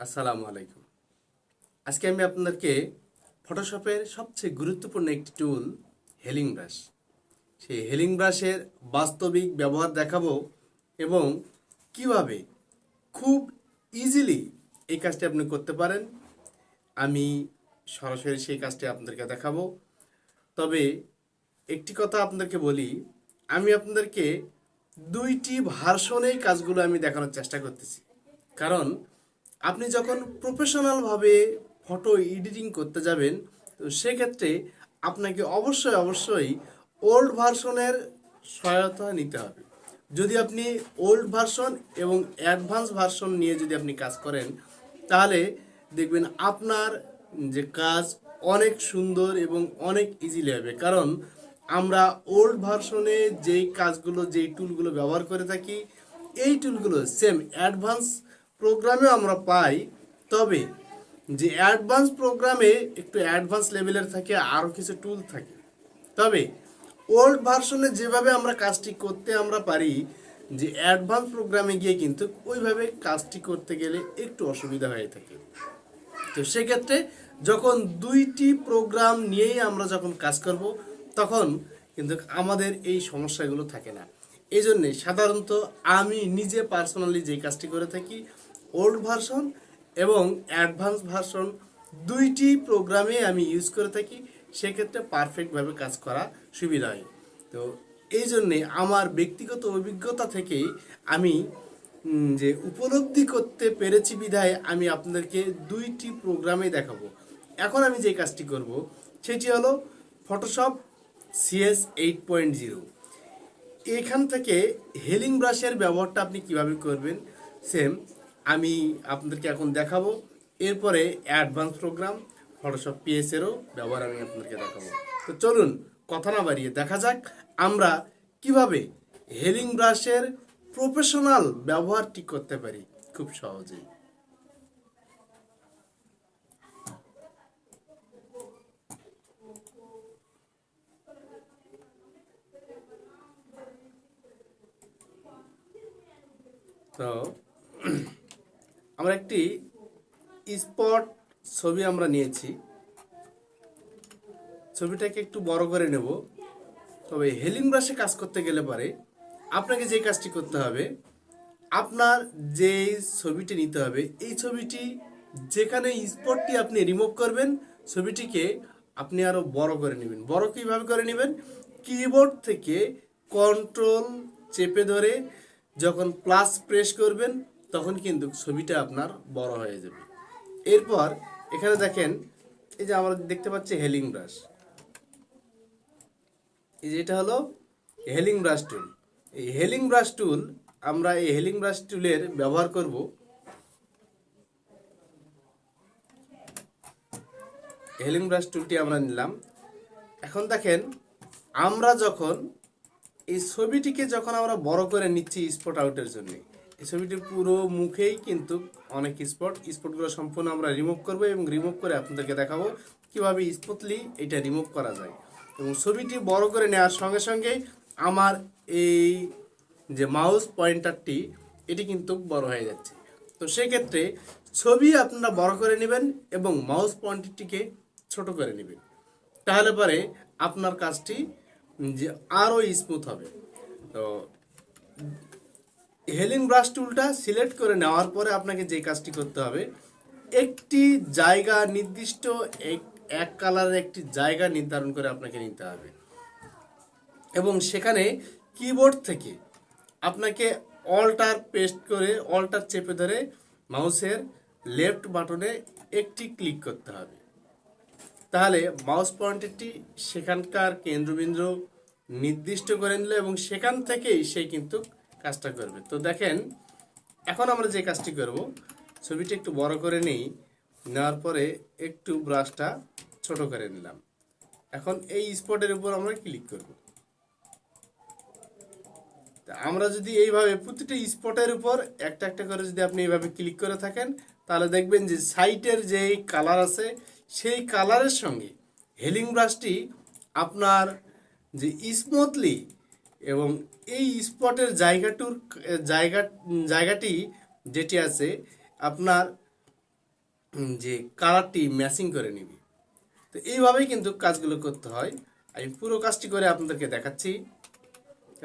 আসসালামু আলাইকুম। আজকে আমি আপনাদেরকে ফটোশপের সবচেয়ে গুরুত্বপূর্ণ একটি টুল হেলিং ব্রাশ, সেই হেলিং ব্রাশের বাস্তবিক ব্যবহার দেখাবো এবং কিভাবে খুব ইজিলি এই কাজটি আপনি করতে পারেন। আমি সরাসরি সেই কাজটি আপনাদেরকে দেখাবো। তবে একটি কথা আপনাদেরকে বলি, আমি আপনাদেরকে দুইটি ভার্সনেই কাজগুলো আমি দেখানোর চেষ্টা করতেছি। কারণ আপনি যখন প্রফেশনালভাবে ফটো এডিটিং করতে যাবেন, তো সেক্ষেত্রে আপনাকে অবশ্যই ওল্ড ভার্সনের সহায়তা নিতে হবে। যদি আপনি ওল্ড ভার্সন এবং অ্যাডভান্স ভার্সন নিয়ে যদি আপনি কাজ করেন, তাহলে দেখবেন আপনার যে কাজ অনেক সুন্দর এবং অনেক ইজিলি হবে। কারণ আমরা ওল্ড ভার্সনে যেই কাজগুলো, যেই টুলগুলো ব্যবহার করে থাকি, এই টুলগুলো সেম অ্যাডভান্স প্রোগ্রামেও আমরা পাই। তবে যে অ্যাডভান্স প্রোগ্রামে একটু অ্যাডভান্স লেভেলের থাকে, আরও কিছু টুল থাকে। তবে ওল্ড ভার্সনে যেভাবে আমরা কাজটি করতে আমরা পারি, যে অ্যাডভান্স প্রোগ্রামে গিয়ে কিন্তু ওইভাবে কাজটি করতে গেলে একটু অসুবিধা হয়ে থাকে। তো সেক্ষেত্রে যখন দুইটি প্রোগ্রাম নিয়েই আমরা যখন কাজ করব, তখন কিন্তু আমাদের এই সমস্যাগুলো থাকে না। এই জন্যে সাধারণত আমি নিজে পার্সোনালি যে কাজটি করে থাকি, ওল্ড ভার্সন এবং অ্যাডভান্স ভার্সন দুইটি প্রোগ্রামে আমি ইউজ করে থাকি। সেক্ষেত্রে পারফেক্টভাবে কাজ করা সুবিধা হয়। তো এই জন্যে আমার ব্যক্তিগত অভিজ্ঞতা থেকেই আমি যে উপলব্ধি করতে পেরেছি বিধায় আমি আপনাদেরকে দুইটি প্রোগ্রামে দেখাবো। এখন আমি যে কাজটি করব সেটি হলো ফটোশপ CS 8.0। এখান থেকে হেলিং ব্রাশের ব্যবহারটা আপনি কিভাবে করবেন সেম আমি আপনাদেরকে এখন দেখাবো। এরপরে অ্যাডভান্স প্রোগ্রাম ফটোশপ পিএসেরও ব্যবহার আমি আপনাদেরকে দেখাবো। তো চলুন কথা না বাড়িয়ে দেখা যাক আমরা কিভাবে হেলিং ব্রাশের প্রফেশনাল ব্যবহারটি করতে পারি খুব সহজেই। তো আমরা একটি স্পট ছবি আমরা নিয়েছি, ছবিটাকে একটু বড় করে নেব। তবে হেলিং ব্রাশে কাজ করতে গেলে পরে আপনাকে যে কাজটি করতে হবে, আপনার যে ছবিটি নিতে হবে, এই ছবিটি যেখানে স্পটটি আপনি রিমুভ করবেন, ছবিটিকে আপনি আরও বড় করে নেবেন। বড় কীভাবে করে নেবেন? কিবোর্ড থেকে কন্ট্রোল চেপে ধরে যখন প্লাস প্রেস করবেন, তখন কিন্তু ছবিটা আপনার বড় হয়ে যাবে। এরপর এখানে দেখেন, এই যে আমরা দেখতে পাচ্ছি হেলিং ব্রাশ, এই যে এটা হলো হেলিং ব্রাশ টুল। এই হেলিং ব্রাশ টুল, আমরা এই হেলিং ব্রাশ টুলের ব্যবহার করব। হেলিং ব্রাশ টুলটি আমরা নিলাম। এখন দেখেন, আমরা যখন এই ছবিটিকে যখন আমরা বড় করে নিচ্ছি স্পট আউটের জন্য, এই ছবিটির পুরো মুখেই কিন্তু অনেক স্পটগুলো সম্পূর্ণ আমরা রিমুভ করব এবং রিমুভ করে আপনাদেরকে দেখাবো কিভাবে স্মুথলি এটা রিমুভ করা যায়। এবং ছবিটি বড় করে নেওয়ার সঙ্গে সঙ্গে আমার এই যে মাউস পয়েন্টারটি, এটি কিন্তু বড় হয়ে যাচ্ছে। তো সেক্ষেত্রে ছবি আপনারা বড় করে নেবেন এবং মাউস পয়েন্টারটিকে ছোট করে নেবেন। তাহলে পরে আপনার কাজটি যে আরও স্মুথ হবে। তো হেলিং ব্রাশ টুলটা সিলেক্ট করে নেওয়ার পরে আপনাকে যে কাজটি করতে হবে, একটি জায়গা নির্দিষ্ট এক কালারের একটি জায়গা নির্ধারণ করে আপনাকে নিতে হবে এবং সেখানে কিবোর্ড থেকে আপনাকে অল্টার পেস্ট করে, অল্টার চেপে ধরে মাউসের লেফট বাটনে একটি ক্লিক করতে হবে। তাহলে মাউস পয়েন্টারটি সেখানকার কেন্দ্রবিন্দু নির্দিষ্ট করে নিল এবং সেখান থেকেই সে কিন্তু কাজটা করবে। তো দেখেন, এখন আমরা যে কাজটি করব, ছবিটি একটু বড় করে নিই, নেওয়ার পরে একটু ব্রাশটা ছোট করে নিলাম। এখন এই স্পটের উপর আমরা ক্লিক করব। আমরা যদি এইভাবে প্রতিটি স্পটের উপর একটা একটা করে যদি আপনি এইভাবে ক্লিক করে থাকেন, তাহলে দেখবেন যে সাইটের যে কালার আছে, সেই কালারের সঙ্গে হেলিং ব্রাশটি আপনার যে স্মুথলি এবং এই স্পটের জায়গাটি যেটি আছে আপনার যে কালারটি ম্যাচিং করে নিবি। তো এইভাবেই কিন্তু কাজগুলো করতে হয়। আমি পুরো কাজটি করে আপনাদেরকে দেখাচ্ছি।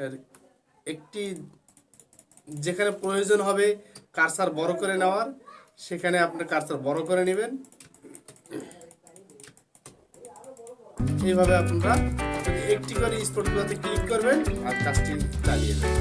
আর একটি যেখানে প্রয়োজন হবে কার্সার বড় করে নেওয়ার, সেখানে আপনার কার্সার বড় করে নেবেন। এইভাবে আপনারা একটি করে স্পটগুলোতে ক্লিক করবেন আর কাজটি চালিয়ে যাবেন।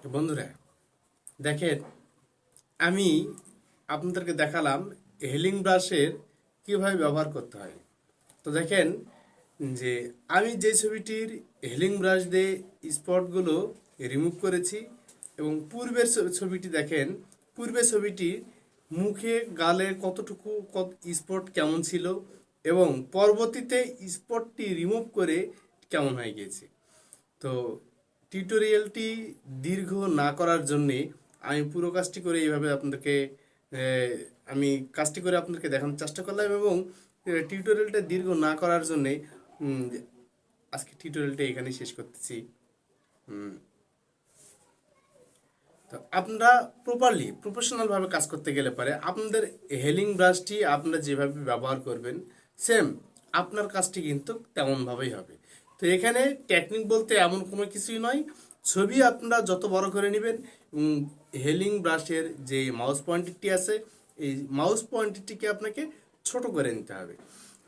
তো বন্ধুরা দেখেন, আমি আপনাদেরকে দেখালাম হেলিং ব্রাশের কীভাবে ব্যবহার করতে হয়। তো দেখেন যে আমি যে ছবিটির হেলিং ব্রাশ দিয়ে স্পটগুলো রিমুভ করেছি এবং পূর্বের ছবিটি দেখেন, পূর্বের ছবিটির মুখে গালে কতটুকু কত স্পট কেমন ছিল এবং পরবর্তীতে স্পটটি রিমুভ করে কেমন হয়ে গিয়েছে। তো টিউটোরিয়ালটি দীর্ঘ না করার জন্যে আমি পুরো কাজটি করে এইভাবে আপনাদেরকে আমি কাজটি করে আপনাদেরকে দেখানোর চেষ্টা করলাম এবং টিউটোরিয়ালটা দীর্ঘ না করার জন্যে আজকে টিউটোরিয়ালটা এখানেই শেষ করতেছি। তো আপনারা প্রপারলি প্রফেশনালভাবে কাজ করতে গেলে পারে আপনাদের হেলিং ব্রাশটি আপনারা যেভাবে ব্যবহার করবেন সেম আপনার কাজটি কিন্তু তেমনভাবেই হবে। তো এখানে টেকনিক বলতে এমন কোনো কিছুই নয়, ছবি আপনারা যত বড় করে নেবেন হেলিং ব্রাশের যে মাউস পয়েন্টারটি আছে এই মাউস পয়েন্টারটিকে আপনাকে ছোট করে নিতে হবে।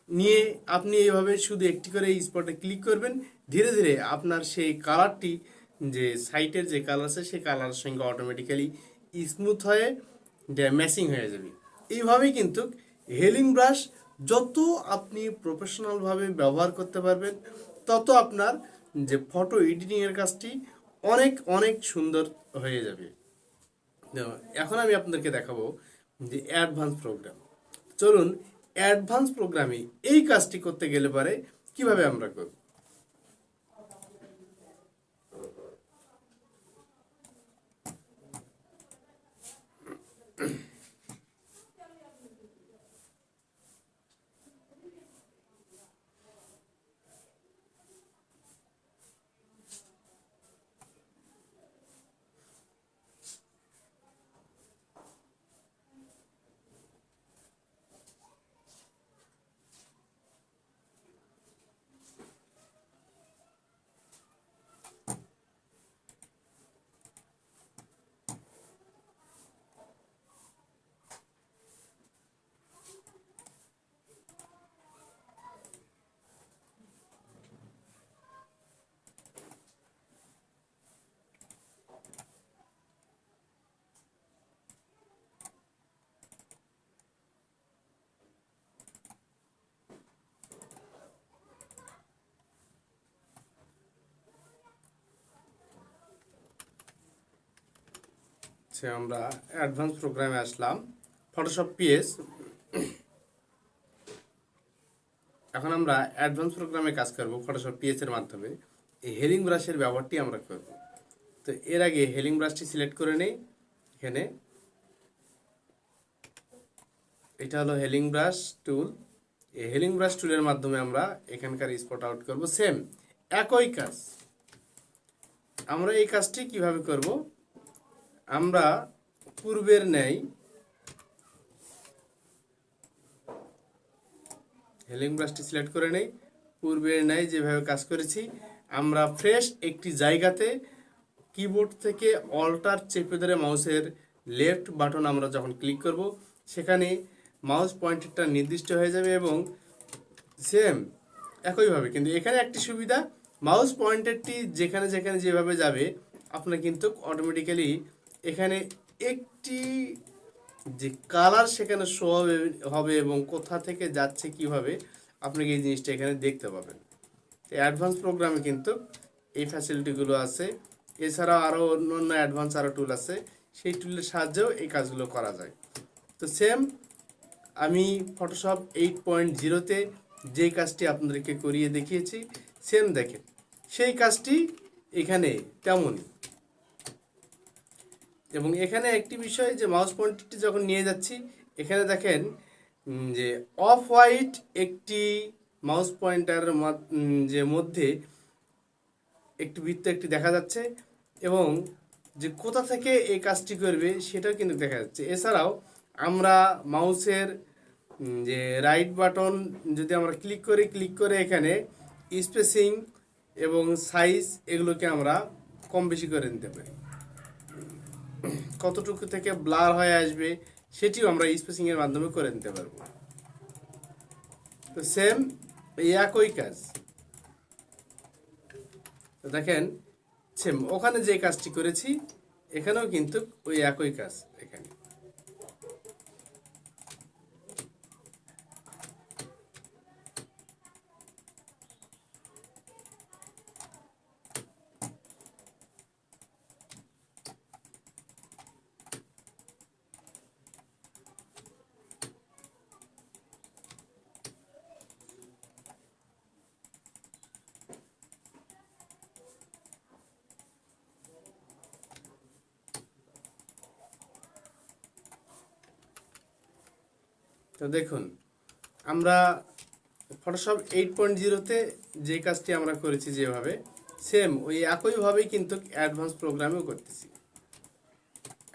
নিয়ে আপনি এইভাবে শুধু একটি করে এই স্পটে ক্লিক করবেন, ধীরে ধীরে আপনার সেই কালারটি যে সাইটের যে কালার আছে সেই কালারের সঙ্গে অটোমেটিক্যালি স্মুথ হয়ে ম্যাচিং হয়ে যাবে। এইভাবেই কিন্তু হেলিং ব্রাশ যত আপনি প্রফেশনালভাবে ব্যবহার করতে পারবেন তত আপনার যে ফটো এডিটিংয়ের কাজটি অনেক অনেক সুন্দর হয়ে যাবে। এখন আমি আপনাদেরকে দেখাবো যে অ্যাডভান্স প্রোগ্রাম। চলুন অ্যাডভান্স প্রোগ্রামে এই কাজটি করতে গেলে পারে কিভাবে আমরা করব। সে আমরা অ্যাডভান্স প্রোগ্রামে আসলাম, ফটোশপ পিএস। এখন আমরা অ্যাডভান্স প্রোগ্রামে কাজ করব ফটোশপ পিএস এর মাধ্যমে। এই হেলিং ব্রাশের ব্যবহারটি আমরা করব। তো এর আগে হেলিং ব্রাশটি সিলেক্ট করে নেই। এখানে এটা হলো হেলিং ব্রাশ টুল। এই হেলিং ব্রাশ টুলের মাধ্যমে আমরা এখানকার স্পট আউট করব। সেম একই কাজ আমরা এই কাজটি কিভাবে করব, আমরা পূর্বের ন্যায় হেলিং ব্রাশটি সিলেক্ট করে নেই। পূর্বের ন্যায় যেভাবে কাজ করেছি, আমরা ফ্রেশ একটি জায়গাতে কিবোর্ড থেকে অল্টার চেপে ধরে মাউসের লেফট বাটন আমরা যখন ক্লিক করব, সেখানে মাউস পয়েন্টারটা নির্দিষ্ট হয়ে যাবে এবং সেম একইভাবে, কিন্তু এখানে একটি সুবিধা, মাউস পয়েন্টারটি যেখানে যেখানে যেভাবে যাবে আপনার কিন্তু অটোমেটিক্যালি এখানে একটি যে কালার সেখানে শো হবে এবং কোথা থেকে যাচ্ছে কিভাবে আপনাকে এই জিনিসটা এখানে দেখতে পাবেন। অ্যাডভান্স প্রোগ্রামে কিন্তু এই ফ্যাসিলিটিগুলো আছে। এছাড়াও আরও অন্য অন্য অ্যাডভান্স আরও টুল আছে, সেই টুলের সাহায্যেও এই কাজগুলো করা যায়। তো সেম আমি ফটোশপ 8.0-তে যেই কাজটি আপনাদেরকে করিয়ে দেখিয়েছি, সেম দেখেন সেই কাজটি এখানে তেমনই। এবং এখানে একটি বিষয় যে মাউস পয়েন্টারটি যখন নিয়ে যাচ্ছি, এখানে দেখেন যে অফ হোয়াইট একটি মাউস পয়েন্টারের যে মধ্যে একটি বৃত্ত একটি দেখা যাচ্ছে এবং যে কোথা থেকে এই কাজটি করবে সেটাও কিন্তু দেখা যাচ্ছে। এছাড়াও আমরা মাউসের যে রাইট বাটন যদি আমরা ক্লিক করে এখানে স্পেসিং এবং সাইজ এগুলোকে আমরা কম বেশি করে নিতে পারি। কতটুকু থেকে ব্লার হয়ে আসবে সেটিও আমরা স্পেসিং এর মাধ্যমে করে নিতে পারবো। তো সেম এই একই কাজ দেখেন, সেম ওখানে যে কাজটি করেছি এখানেও কিন্তু ওই একই কাজ এখানে। তো দেখুন, আমরা ফটোশপ 8.0-তে যে কাজটি আমরা করেছি যেভাবে, সেম ওই একইভাবেই কিন্তু অ্যাডভান্স প্রোগ্রামেও করতেছি।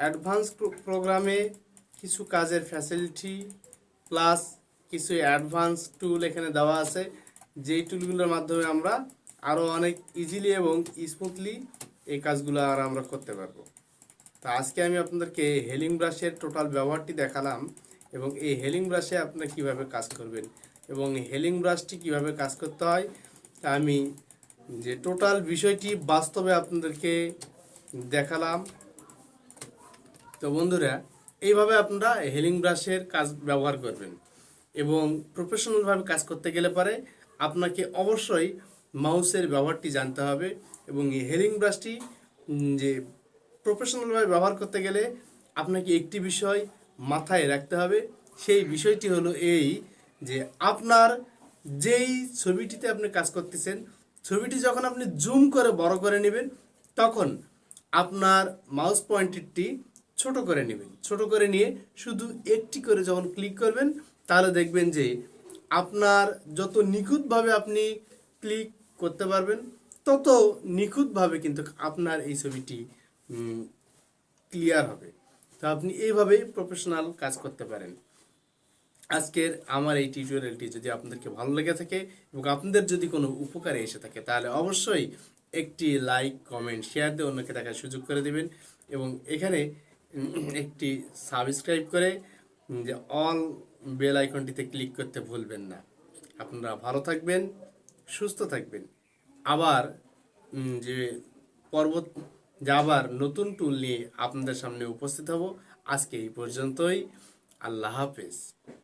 অ্যাডভান্স প্রোগ্রামে কিছু কাজের ফ্যাসিলিটি প্লাস কিছু অ্যাডভান্স টুল এখানে দেওয়া আছে, যেই টুলগুলোর মাধ্যমে আমরা আরও অনেক ইজিলি এবং স্মুথলি এই কাজগুলো আর আমরা করতে পারবো। তো আজকে আমি আপনাদেরকে হেলিং ব্রাশের টোটাল ব্যবহারটি দেখালাম এবং এই হেলিং ব্রাশে আপনারা কীভাবে কাজ করবেন এবং হেলিং ব্রাশটি কীভাবে কাজ করতে হয় তা আমি যে টোটাল বিষয়টি বাস্তবে আপনাদেরকে দেখালাম। তো বন্ধুরা, এইভাবে আপনারা হেলিং ব্রাশের কাজ ব্যবহার করবেন এবং প্রফেশনালভাবে কাজ করতে গেলে পরে আপনাকে অবশ্যই মাউসের ব্যবহারটি জানতে হবে এবং এই হেলিং ব্রাশটি যে প্রফেশনালভাবে ব্যবহার করতে গেলে আপনাকে একটি বিষয় মাথায় রাখতে হবে। সেই বিষয়টি হলো এই যে আপনার যেই ছবিটিতে আপনি কাজ করতেছেন, ছবিটি যখন আপনি জুম করে বড় করে নেবেন, তখন আপনার মাউস পয়েন্টারটি ছোট করে নেবেন। ছোট করে নিয়ে শুধু একটি করে যখন ক্লিক করবেন, তাহলে দেখবেন যে আপনার যত নিখুঁতভাবে আপনি ক্লিক করতে পারবেন, তত নিখুঁতভাবে কিন্তু আপনার এই ছবিটি ক্লিয়ার হবে। তো আপনি এইভাবেই প্রফেশনাল কাজ করতে পারেন। আজকের আমার এই টিউটোরিয়ালটি যদি আপনাদেরকে ভালো লেগে থাকে এবং আপনাদের যদি কোনো উপকারে এসে থাকে, তাহলে অবশ্যই একটি লাইক, কমেন্ট, শেয়ার দিয়ে অন্যকে দেখার সুযোগ করে দেবেন এবং এখানে একটি সাবস্ক্রাইব করে যে অল বেল আইকনটিতে ক্লিক করতে ভুলবেন না। আপনারা ভালো থাকবেন, সুস্থ থাকবেন। আবার যে আবার নতুন টুল নিয়ে আপনাদের সামনে উপস্থিত হব। আজকে এই পর্যন্তই। আল্লাহ হাফেজ।